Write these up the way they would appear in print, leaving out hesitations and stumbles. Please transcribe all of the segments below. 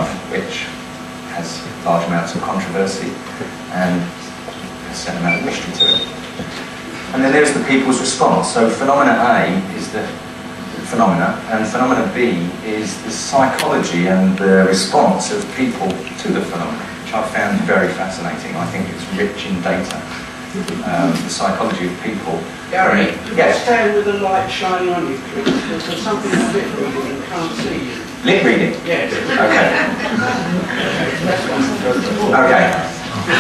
love, which has large amounts of controversy and a certain amount of mystery to it. And then there's the people's response. So phenomena A is the phenomena, and phenomena B is the psychology and the response of people to the phenomena, which I found very fascinating. I think it's rich in data. The psychology of people. Gary, yes. stand with the light shining on you, please. There's something a bit reading and can't see you. Lip reading? Yes. Okay. Okay.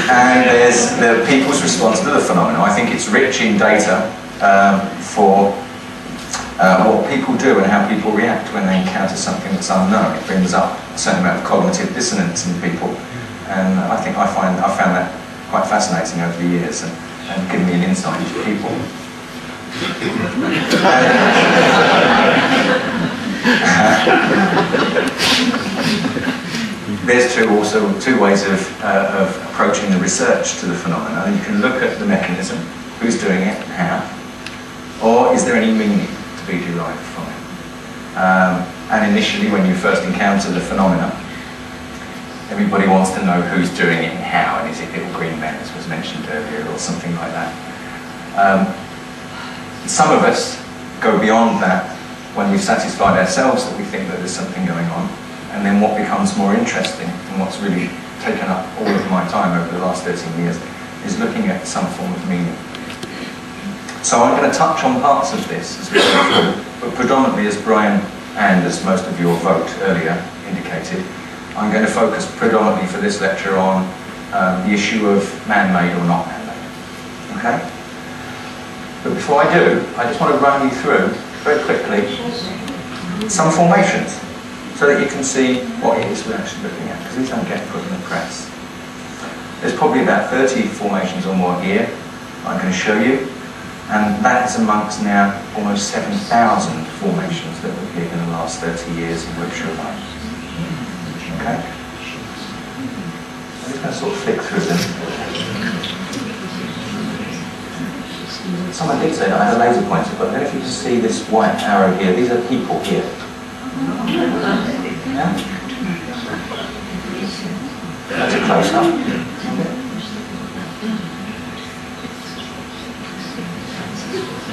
And there's the people's response to the phenomena. I think it's rich in data for what people do and how people react when they encounter something that's unknown. It brings up a certain amount of cognitive dissonance in people, and I think I found that quite fascinating over the years and given me an insight into people. There's two ways of approaching the research to the phenomena. You can look at the mechanism, who's doing it and how, or is there any meaning to be derived from it. And initially, when you first encounter the phenomena, everybody wants to know who's doing it and how, and is it little green men, as was mentioned earlier, or something like that. Some of us go beyond that when we've satisfied ourselves that we think that there's something going on, and then what becomes more interesting, and what's really taken up all of my time over the last 13 years, is looking at some form of meaning. So I'm going to touch on parts of this as we go through, but predominantly, as Brian and as most of your vote earlier indicated, I'm going to focus predominantly for this lecture on the issue of man-made or not man-made. Okay? But before I do, I just want to run you through, very quickly, some formations, so that you can see what it is we're actually looking at, because these don't get put in the press. There's probably about 30 formations or more here I'm going to show you, and that is amongst now almost 7,000 formations that have appeared in the last 30 years in Wiltshire alone. Okay? I'm just going to sort of flick through them. Someone did say that I had a laser pointer, but I don't know if you can see this white arrow here. These are people here. Yeah? That's a close-up.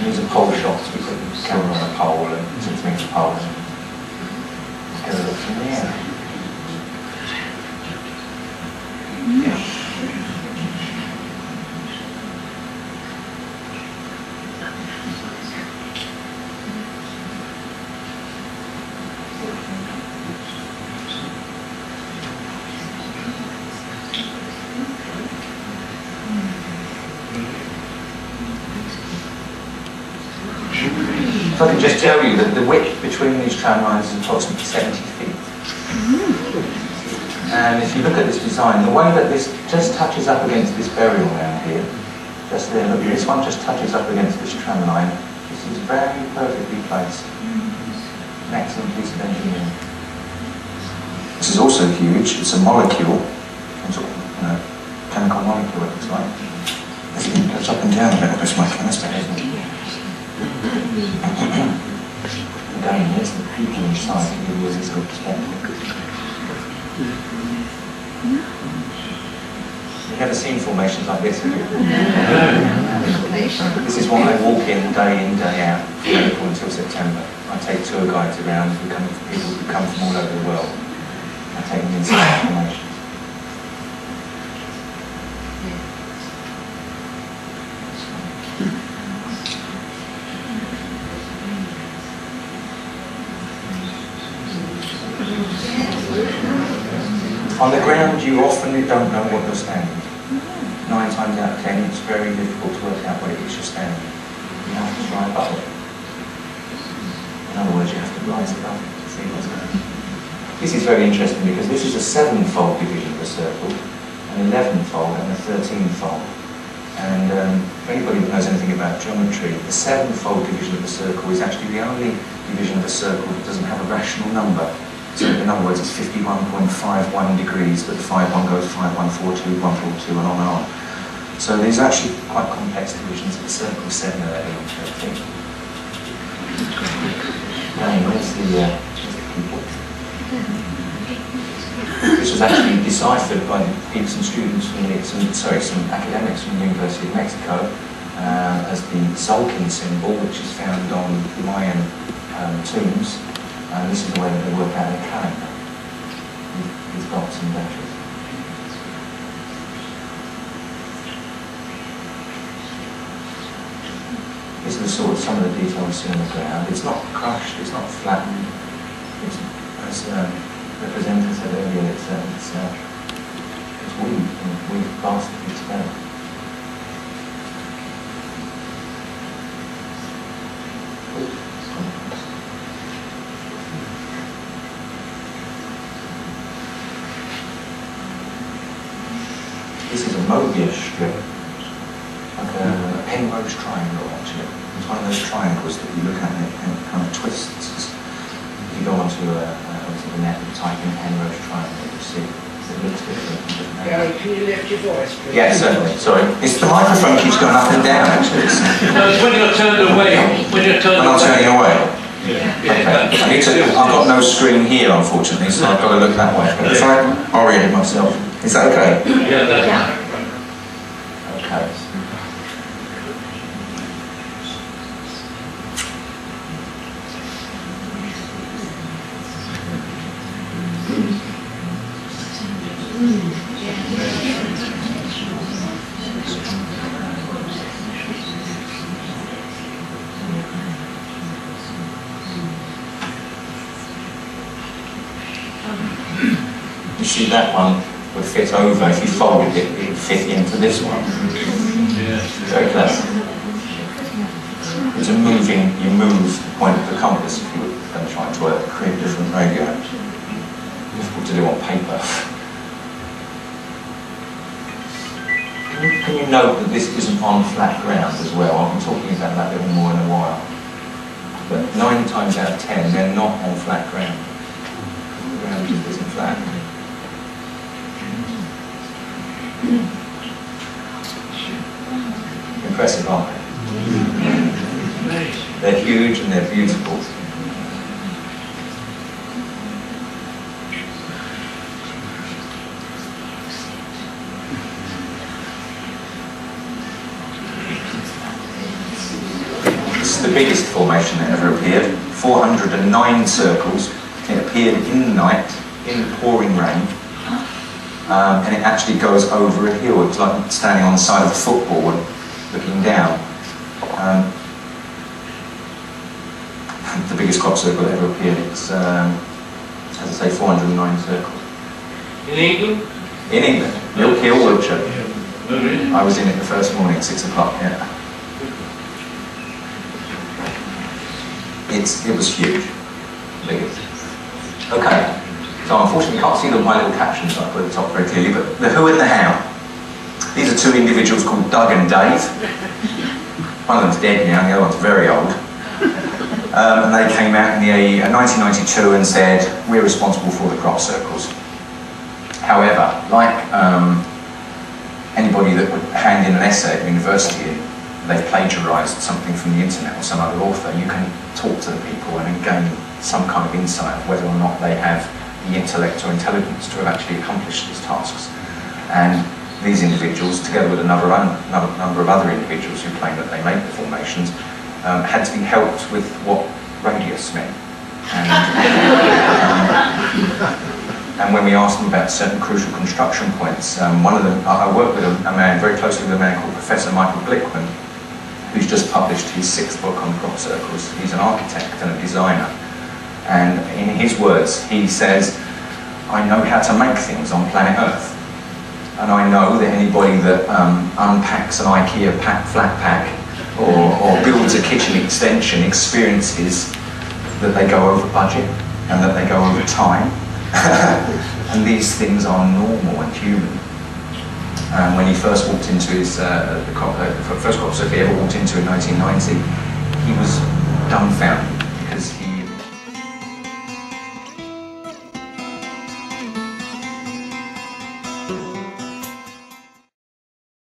These are pole shots. We put the camera on a pole and some things on poles. Let's get a look from there. Yeah. So I can just tell you that the width between these tram lines is approximately 70 feet. And if you look at this design, the way that this just touches up against this burial mound here, just there, look, this one just touches up against this tram line. This is very perfectly placed. An excellent piece of engineering. This is also huge. It's a molecule, sort of, chemical molecule it looks like. As it goes up and down a little, this my chemistry, isn't it? Again, there's the people inside to give you a little perspective. You've never seen formations like this, have you? This is what I walk in, day out, from April until September. I take tour guides around, people who come from all over the world. I take them inside formations. On the ground, you often don't know what you're standing. 9 times out of 10, it's very difficult to work out what it is you're standing. You have to try above it. In other words, you have to rise above it to see what's going on. This is very interesting because this is a 7-fold division of a circle, an 11-fold and a 13-fold. And for anybody who knows anything about geometry, the 7-fold division of a circle is actually the only division of a circle that doesn't have a rational number. So in other words, it's 51.51 degrees, but the 5-1 goes 5-1-4-2, 1-4-2, and on. So these are actually quite complex divisions of the circle, 7, 11, and 13. Again, where's the people? This was actually deciphered by some students some academics from the University of Mexico as the Tzolk'in symbol, which is found on Mayan tombs. And this is the way that they work out their calendar, with dots and dashes. This is some of the detail we see on the ground. It's not crushed, it's not flattened. It's, as representatives said earlier, it's weaved, and weaved plastered together. This is a Mobius strip, like a Penrose triangle actually. It's one of those triangles that you look at and it kind of twists. If you go onto the net and type in Penrose triangle, you'll see it looks different. Gary, can you lift your voice, please? Yeah, certainly. Sorry. It's the microphone keeps going up and down actually. No, it's when you're turned away. When you're turned When I'm turning away. Yeah. Okay. I've got no screen here unfortunately, so I've got to look that way. But if I orient myself, is that okay? Yeah, that's right. Okay. You see that one would fit over, if you folded it, it would fit into this one. Very clever. It's you move the point of the compass if you were trying to create a different radio. Difficult to do on paper. Can you note that this isn't on flat ground as well? I'll be talking about that a little more in a while. But 9 times out of 10, they're not on flat ground. The ground just isn't flat. Impressive, aren't they? They're huge and they're beautiful. This is the biggest formation that ever appeared. 409 circles. It appeared in the night, in the pouring rain. And it actually goes over a hill. It's like standing on the side of a football and looking down. The biggest crop circle that ever appeared. It's, as I say, 409 circles. In England? In England, Milk Hill, Wiltshire. Oh, really? I was in it the first morning at 6 o'clock, yeah. It was huge. Big. Okay. So unfortunately you can't see my little captions I put at the top very clearly, but the who and the how. These are 2 individuals called Doug and Dave. One of them's dead now, the other one's very old. And they came out in the 1992 and said, we're responsible for the crop circles. However, like anybody that would hand in an essay at university and they've plagiarised something from the internet or some other author, you can talk to the people and gain some kind of insight of whether or not they have the intellect or intelligence to have actually accomplished these tasks. And these individuals, together with a number of other individuals who claim that they made the formations, had to be helped with what radius meant. And when we asked them about certain crucial construction points, one of them, I worked with a man, very closely with a man called Professor Michael Glickman, who's just published his 6th book on crop circles. He's an architect and a designer. And in his words, he says, I know how to make things on planet Earth. And I know that anybody that unpacks an IKEA flat pack or builds a kitchen extension experiences that they go over budget and that they go over time. And these things are normal and human. When he first walked into his, the first crop circle he ever walked into in 1990, he was dumbfounded because he